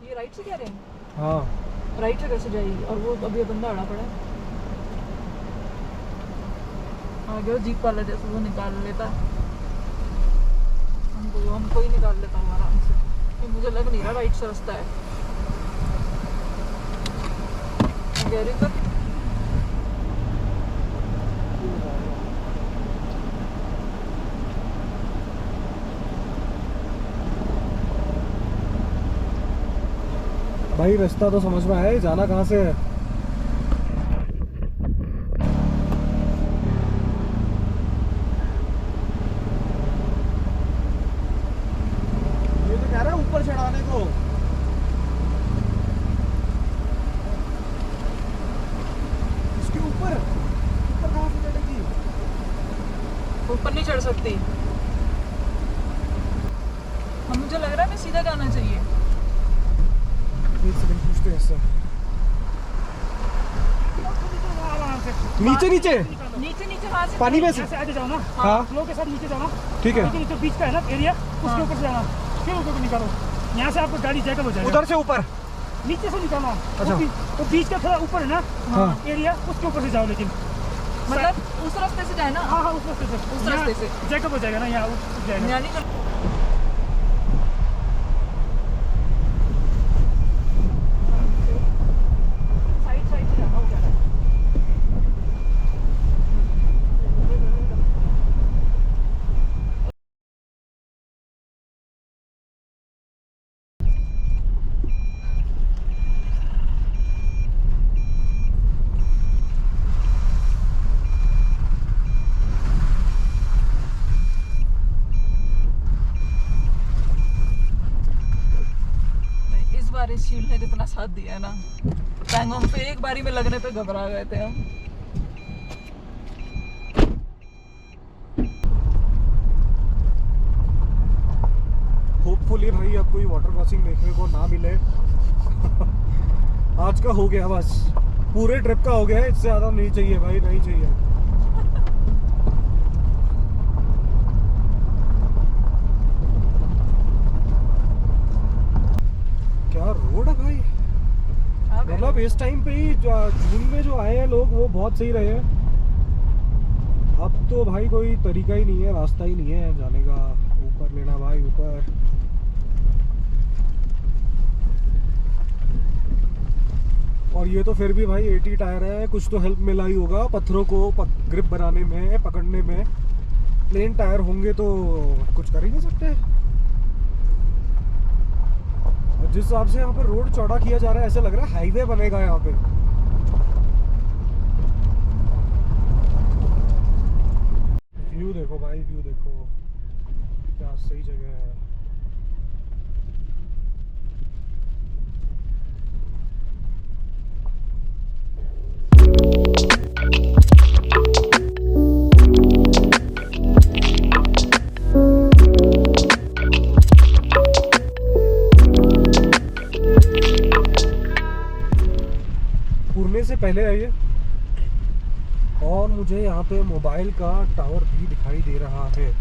ये राइट से कह रहे हैं? हाँ राइट से कैसे जाएगी? और वो अभी बंदा अड़ा पड़ा है आगे, वो जीप वाला जैसे वो निकाल लेता हमको ही निकाल लेता हूँ आराम से, क्योंकि मुझे लग नहीं रहा राइट से रास्ता है। कह रही तो भाई रास्ता तो समझ में आया, जाना कहाँ से है? ये तो कह रहा है ऊपर चढ़ाने को। इसके ऊपर ऊपर कहाँ से चढ़ेगी? ऊपर नहीं चढ़ सकती। हम मुझे लग रहा है मैं सीधा जाना चाहिए। एक सेकंड पूछते हैं इससे। नीचे नीचे नीचे नीचे वहाँ से पानी में से आगे जाओ ना। हाँ फ्लो के साथ नीचे जाओ ना। ठीक है। नीचे बीच का है ना एरिया, उसके ऊपर से जाना, फिर ऊपर को निकालो। यहाँ से आपको गाड़ी जैकअप हो जाएगा। उधर से ऊपर नीचे से निकालना। अच्छा। वो बीच का थोड़ा ऊपर है ना हाँ। एरिया, उसके ऊपर से जाओ। लेकिन मतलब उस रास्ते से जाए ना? हाँ उस रास्ते से, उस रास्ते से जैकअप हो जाएगा ना, यहाँ उठ जाएगा। यानी साइड साइड से जाना हो जा रहा है। इस बार इस शील्ड ने जितना साथ दिया है ना, पैंगोंग पे एक बारी में लगने पे घबरा गए थे हम। होपफुली भाई अब कोई वाटर क्रॉसिंग देखने को ना मिले। आज का हो गया, बस पूरे ट्रिप का हो गया है, इससे ज़्यादा नहीं चाहिए भाई, नहीं चाहिए। क्या रोड है भाई, मतलब इस टाइम पे ही जून में जो आए हैं लोग वो बहुत सही रहे हैं। अब तो भाई कोई तरीका ही नहीं है, रास्ता ही नहीं है जाने का। ऊपर लेना भाई ऊपर। और ये तो फिर भी भाई 80 टायर है, कुछ तो हेल्प मिला ही होगा पत्थरों को ग्रिप बनाने में, पकड़ने में। प्लेन टायर होंगे तो कुछ कर ही नहीं सकते। और जिस हिसाब से यहाँ पे रोड चौड़ा किया जा रहा है, ऐसा लग रहा है हाईवे बनेगा यहाँ पे। व्यू देखो भाई, व्यू देखो, क्या सही जगह है। पुरने से पहले है ये, और मुझे यहाँ पे मोबाइल का टावर भी दिखाई दे रहा है।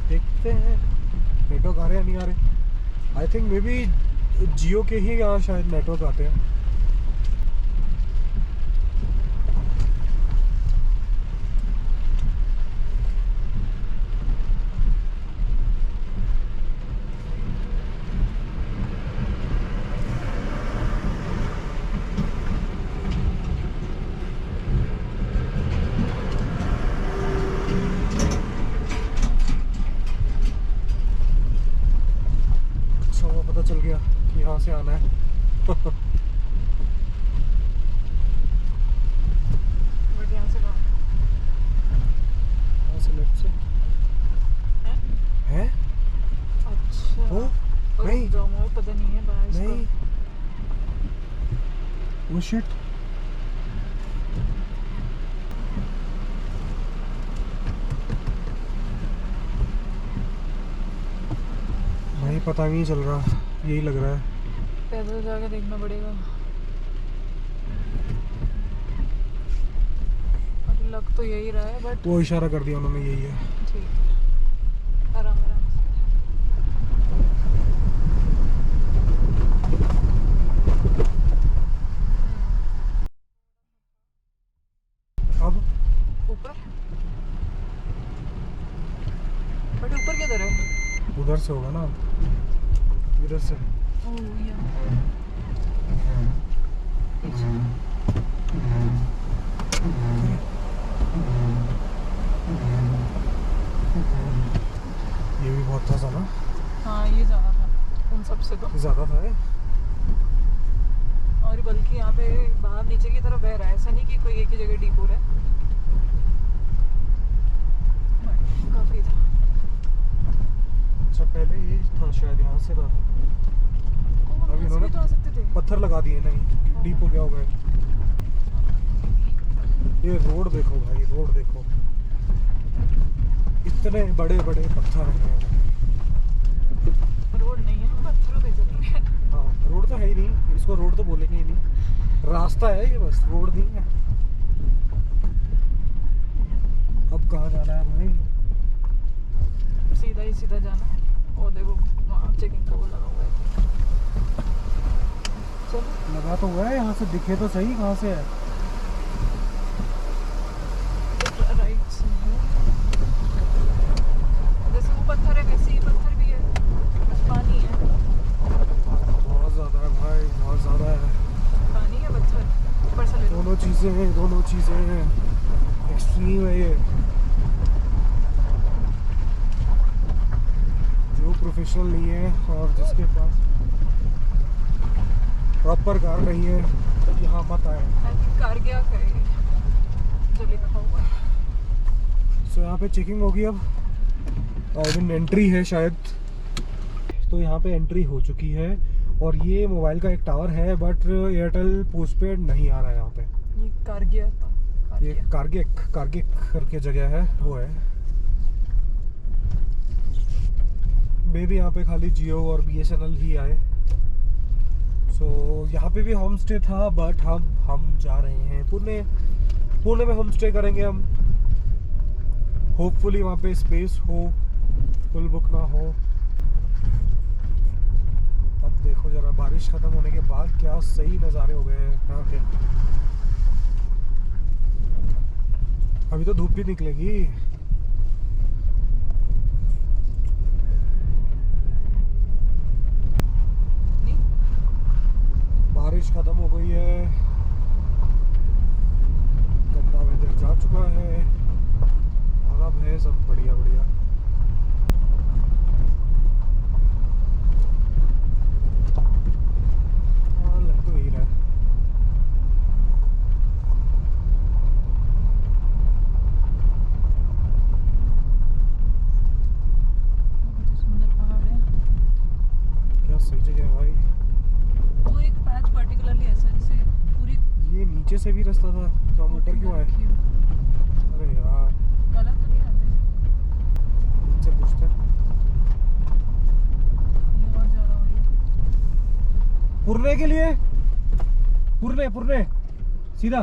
देखते हैं नेटवर्क आ रहे हैं नहीं आ रहे। आई थिंक मे बी जियो के ही यहाँ शायद नेटवर्क आते हैं। पता चल गया कि यहाँ से आना है। बट यहाँ से यहाँ से लेफ्ट से है। अच्छा ओ, नहीं जाऊंगा, पता नहीं है बाहर इसका। नहीं, वो शिट। भाई पता नहीं चल रहा, यही लग रहा है। पैदल जाके देखना पड़ेगा। और लग तो यही रहा है, बट वो इशारा कर दिया उन्होंने, यही है। ठीक है, आराम आराम से। उधर से होगा ना, इधर से। ओह या ये भी बहुत था ना। हाँ ये ज़्यादा था उन सब से तो। ज़्यादा था ये। और बल्कि यहाँ पे बाहर नीचे की तरफ बह रहा है, ऐसा नहीं कि कोई एक ही जगह डीप हो रहा है। काफी था। अच्छा पहले ये था शायद, यहाँ से था। अभी इन्होंने तो आ सकते थे। पत्थर लगा दिए, नहीं डीप हो गया होगा। ये रोड देखो भाई, रोड देखो, इतने बड़े बड़े पत्थर हैं। रोड नहीं है, पत्थरों पे चल रहे हैं। हाँ रोड तो है ही नहीं, इसको रोड तो बोलेंगे ही नहीं, रास्ता है ये बस, रोड नहीं है। अब कहाँ जाना है भाई? सीधा ही सीधा जाना है। वो देखो वहाँ चेकिंग का वो लगा हुआ है। चलो लगा तो हुआ है, यहाँ से दिखे तो सही कहाँ से है। राइट से है। जैसे वो पत्थर है वैसे ही पत्थर भी है, बस पानी है। बहुत ज़्यादा है भाई, बहुत ज़्यादा है। पानी है पत्थर, ऊपर से ले लो। दोनों चीज़ें हैं, दोनों चीज़ें हैं, एक्सट्रीम है ये। जो प्रोफेशनल नहीं है और जिसके पास प्रॉपर कार नहीं है, यहाँ मत आए। कारगिया का है जो लिखा हुआ है। सो यहाँ पे चेकिंग होगी अब, और दिन एंट्री है शायद। तो यहाँ पे एंट्री हो चुकी है, और ये मोबाइल का एक टावर है, बट एयरटेल पोस्टपेड नहीं आ रहा है यहाँ पे। ये कारगिया था। ये कारगिक करके जगह है, वो है। मे भी यहाँ पे खाली जियो और BSNL ही आए। सो यहाँ पे भी होम स्टे था, बट हम जा रहे हैं पुणे में होम स्टे करेंगे हम। होपफुली वहाँ पे स्पेस हो, फुल बुक ना हो। अब देखो जरा, बारिश खत्म होने के बाद क्या सही नज़ारे हो गए हैं यहाँ के। अभी तो धूप भी निकलेगी। बारिश खत्म हो गई है, गंदा वेदर जा चुका है, और अब है सब बढ़िया बढ़िया। हाँ लग तो यही रहा है। बहुत ही सुंदर पहाड़ है। क्या सही जगह है भाई। वो एक पैच पर्टिकुलरली ऐसा जैसे पूरी ये नीचे से भी रास्ता था, तो हम ऊपर क्यों आए? अरे यार गलत तो नहीं आ गया? इनसे पूछते हैं। ये और ज़्यादा हो गया। पुरने के लिए, पुरने सीधा।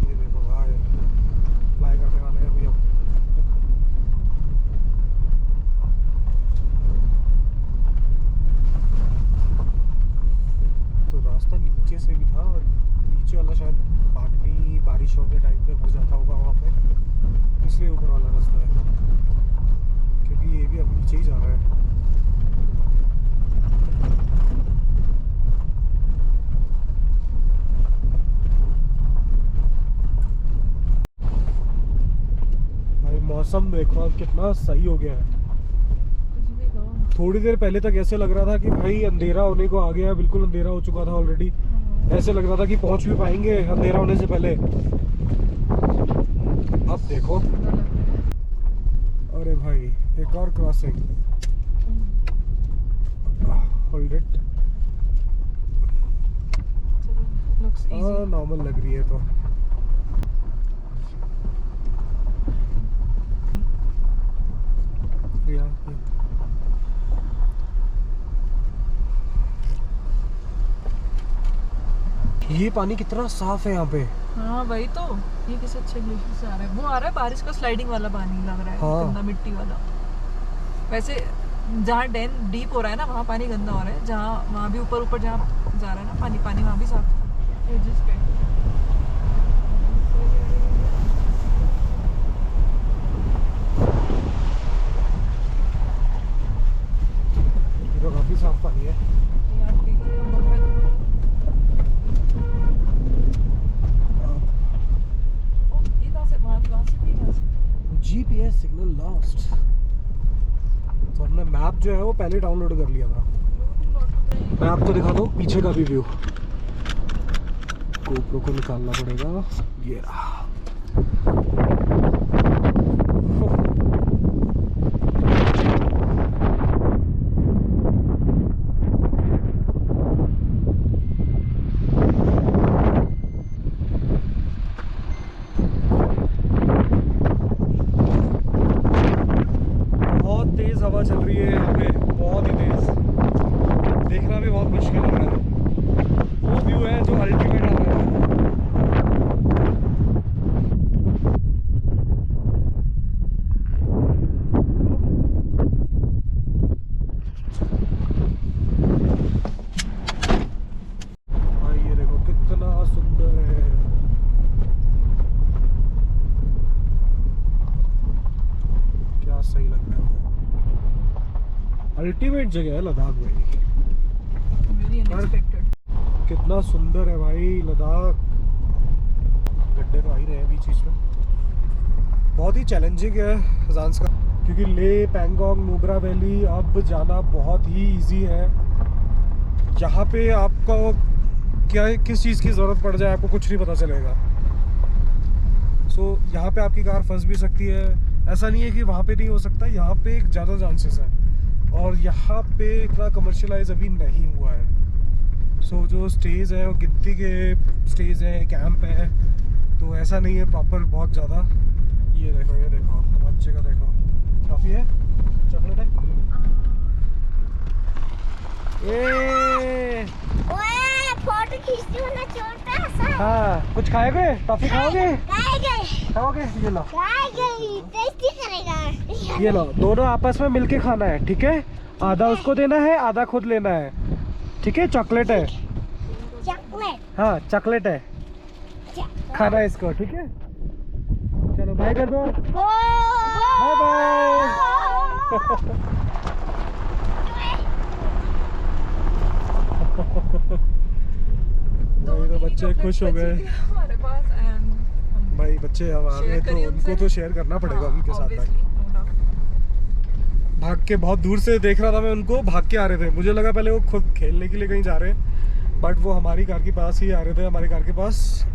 ये देखो भाई, फ्लाई करने वाले हैं अभी। अब तो रास्ता नीचे से भी था, और नीचे वाला शायद पानी बारिशों के टाइम पे भर जाता होगा वहाँ पे, इसलिए ऊपर वाला रास्ता है। क्योंकि ये भी अब नीचे ही जा रहा है। भाई मौसम देखो अब कितना सही हो गया है। कुछ भी कहो। थोड़ी देर पहले तक ऐसे लग रहा था कि भाई अंधेरा होने को आ गया है, बिल्कुल अंधेरा हो चुका था ऑलरेडी। ऐसे लग रहा था कि पहुंच भी पाएंगे अंधेरा होने से पहले। अब देखो, अरे भाई एक और क्रॉसिंग। Hold it. चलो लुक्स इजी। नॉर्मल लग रही है तो। या ये पानी कितना साफ है यहाँ पे। हाँ वही तो, ये किस अच्छे ग्लेशियर से आ रहा है। वो आ रहा है बारिश का स्लाइडिंग वाला पानी लग रहा है। हाँ। गंदा मिट्टी वाला। वैसे जहाँ डैम डीप हो रहा है ना, वहाँ पानी गंदा हो रहा है। जहाँ वहाँ भी ऊपर जहाँ जा रहा है ना पानी वहाँ भी साफ एजेस पे। GPS signal lost. तो हमने मैप जो है वो पहले डाउनलोड कर लिया था। मैं आपको दिखा दूँ पीछे का भी व्यू। GoPro को निकालना पड़ेगा। ये रहा। बहुत तेज हवा चल रही है यहाँ पे, बहुत ही तेज। देखना भी बहुत मुश्किल लग रहा है। वो व्यू है जो अल्टीमेट आ रहा है। भाई ये देखो कितना सुंदर है। क्या सही लग रहा है। अल्टीमेट जगह है लद्दाख भाई। Very unexpected. कितना सुंदर है भाई लद्दाख। गड्ढे तो आ ही रहे हैं बीच बीच में। बहुत ही चैलेंजिंग है ज़ांस्कार, क्योंकि ले, पैंगोंग, नुब्रा वैली अब जाना बहुत ही इजी है। यहाँ पे आपको क्या किस चीज़ की ज़रूरत पड़ जाए आपको कुछ नहीं पता चलेगा। सो यहाँ पे आपकी कार फंस भी सकती है। ऐसा नहीं है कि वहाँ पे नहीं हो सकता, यहाँ पे ज़्यादा चांसेस है। और यहाँ पे इतना कमर्शियलाइज अभी नहीं हुआ है। सो जो स्टेज है वो गिनती के स्टेज है, कैंप है, तो ऐसा नहीं है प्रॉपर बहुत ज़्यादा। ये देखो बच्चे का देखो, काफ़ी है चॉकलेट है। ए फोटो खींचती हूँ ना छोटा सा। हाँ, कुछ खाओगे? टॉफी खाओगे? खाओगे? ये लो, टेस्टी करेगा। ये लो, दोनों आपस में मिलके खाना है, ठीक है? आधा उसको देना है, आधा खुद लेना है, ठीक है? चॉकलेट है। चॉकलेट। हाँ चॉकलेट है, खाना है इसको, ठीक है? चलो बाय कर दो। Bye bye. तो बच्चे खुश हो गए हमारे पास and भाई। बच्चे अब आ गए तो उनको तो शेयर करना पड़ेगा उनके साथ भाई। भाग के बहुत दूर से देख रहा था मैं उनको, भाग के आ रहे थे। मुझे लगा पहले वो खुद खेलने के लिए कहीं जा रहे हैं, बट वो हमारी कार के पास ही आ रहे थे, हमारी कार के पास।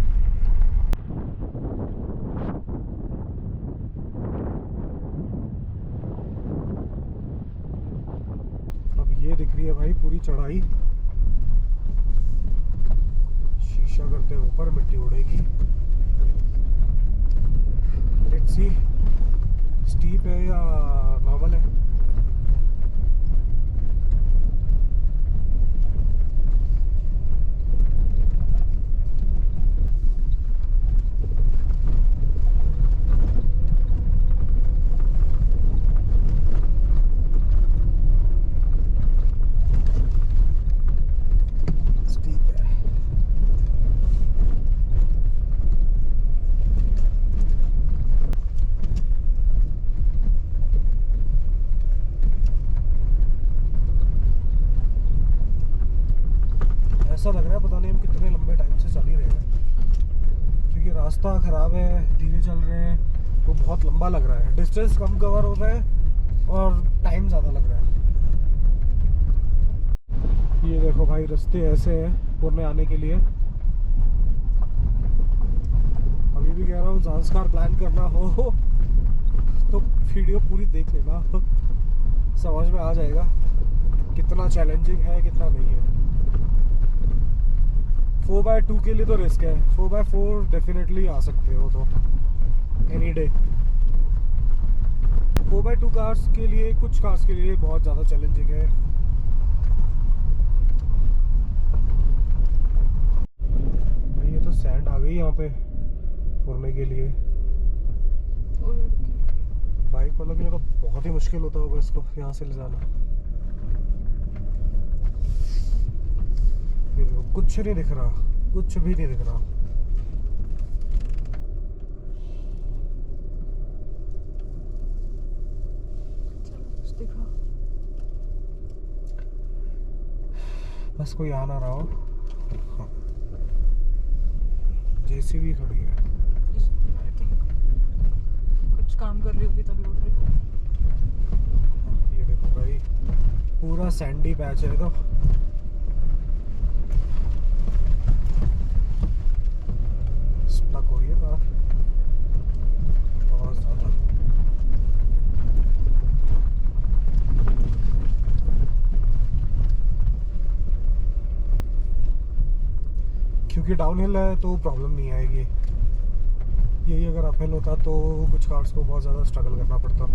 अब ये दिख रही है भाई पूरी चढ़ाई। शीशा करते ऊपर मिट्टी उड़ेगी। लेट्स सी स्टीप है या नॉर्मल है। ऐसा लग रहा है पता नहीं हम कितने लंबे टाइम से चल ही रहे हैं, क्योंकि रास्ता ख़राब है, धीरे चल रहे हैं, वो बहुत लंबा लग रहा है। डिस्टेंस कम कवर हो रहा है और टाइम ज़्यादा लग रहा है। ये देखो भाई रास्ते ऐसे हैं पुरने आने के लिए। अभी भी कह रहा हूँ ज़ांस्कार प्लान करना हो तो वीडियो पूरी देख लेना, समझ में आ जाएगा कितना चैलेंजिंग है कितना नहीं है। 4x2 के लिए तो रिस्क है, 4x4 डेफिनेटली आ सकते हो तो एनी डे। 4x2 कार्स के लिए, कुछ कार्स के लिए बहुत ज़्यादा चैलेंजिंग है। भाई ये तो सैंड आ गई यहाँ पे उड़ने के लिए। बाइक वालों के लिए तो बहुत ही मुश्किल होता होगा इसको यहाँ से ले जाना। कुछ नहीं दिख रहा, कुछ भी नहीं दिख रहा। बस कोई आ ना रहा हो। हाँ। जेसीबी खड़ी है। कुछ काम कर रही होगी तभी उठ रही। ये देखो भाई पूरा सैंडी पैच है तो स्टक हो रही है कार बहुत ज्यादा। क्योंकि डाउनहिल है तो प्रॉब्लम नहीं आएगी, यही अगर अपहिल होता तो कुछ कार्स को बहुत ज़्यादा स्ट्रगल करना पड़ता।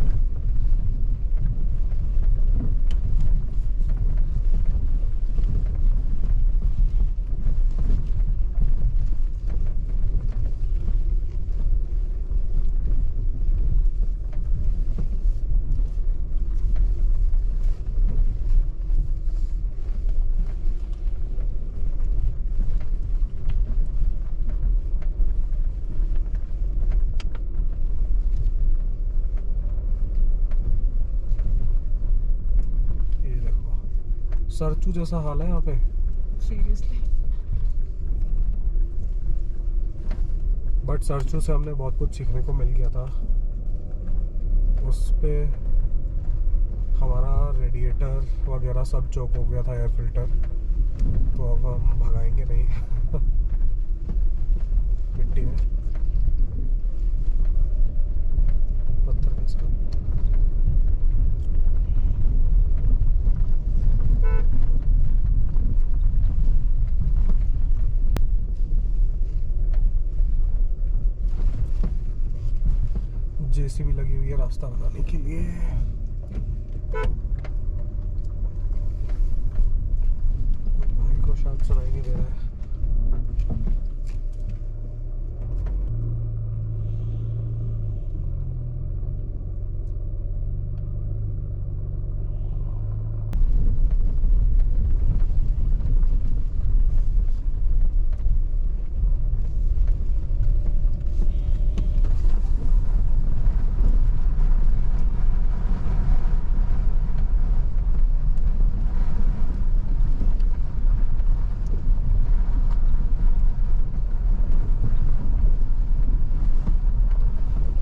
सरचू जैसा हाल है यहाँ पे सीरियसली। बट सरचू से हमने बहुत कुछ सीखने को मिल गया था। उस पे हमारा रेडिएटर वगैरह सब चौक हो गया था, एयर फिल्टर, तो अब हम भगाएंगे नहीं मिट्टी में पत्थर के साथ। जेसीबी लगी हुई है रास्ता बनाने के लिए। भाई को शायद सुनाई नहीं दे रहा है।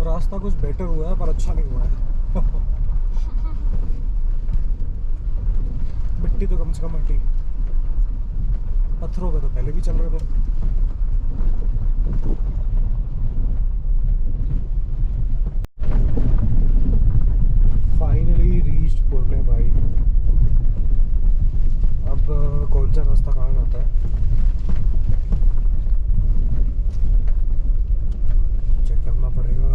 रास्ता कुछ बेटर हुआ है पर अच्छा नहीं हुआ है मिट्टी तो कम से कम हटी, पत्थरों पे तो पहले भी चल रहे थे। फाइनली रीच्ड पुरने भाई। अब कौन सा रास्ता कहाँ जाता है चेक करना पड़ेगा।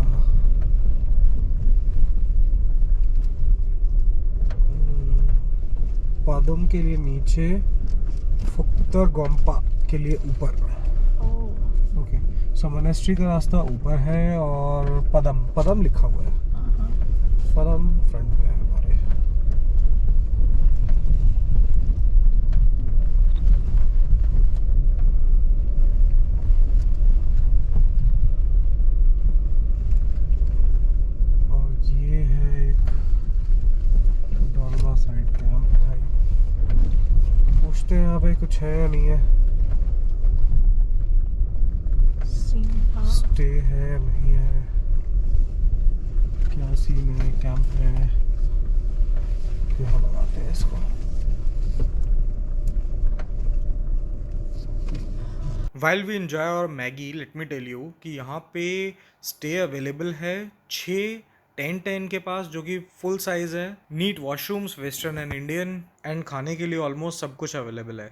पादम के लिए नीचे, फुक्तर गोम्पा के लिए ऊपर। ओके, सो मोनेस्ट्री का रास्ता ऊपर है और पदम लिखा हुआ है। पदम फ्रंट में है हमारे। और ये है एक डॉलमा साइड कैंप भाई। पूछते हैं यहाँ पे कुछ है या नहीं है, स्टे है नहीं है, क्या सीन है, कैंप है। यहाँ लगाते हैं इसको। While we enjoy our Maggi, let me tell you कि यहाँ पे स्टे अवेलेबल है 6 टेंट है इनके पास जो कि फुल साइज है, neat washrooms western and Indian, and खाने के लिए ऑलमोस्ट सब कुछ अवेलेबल है।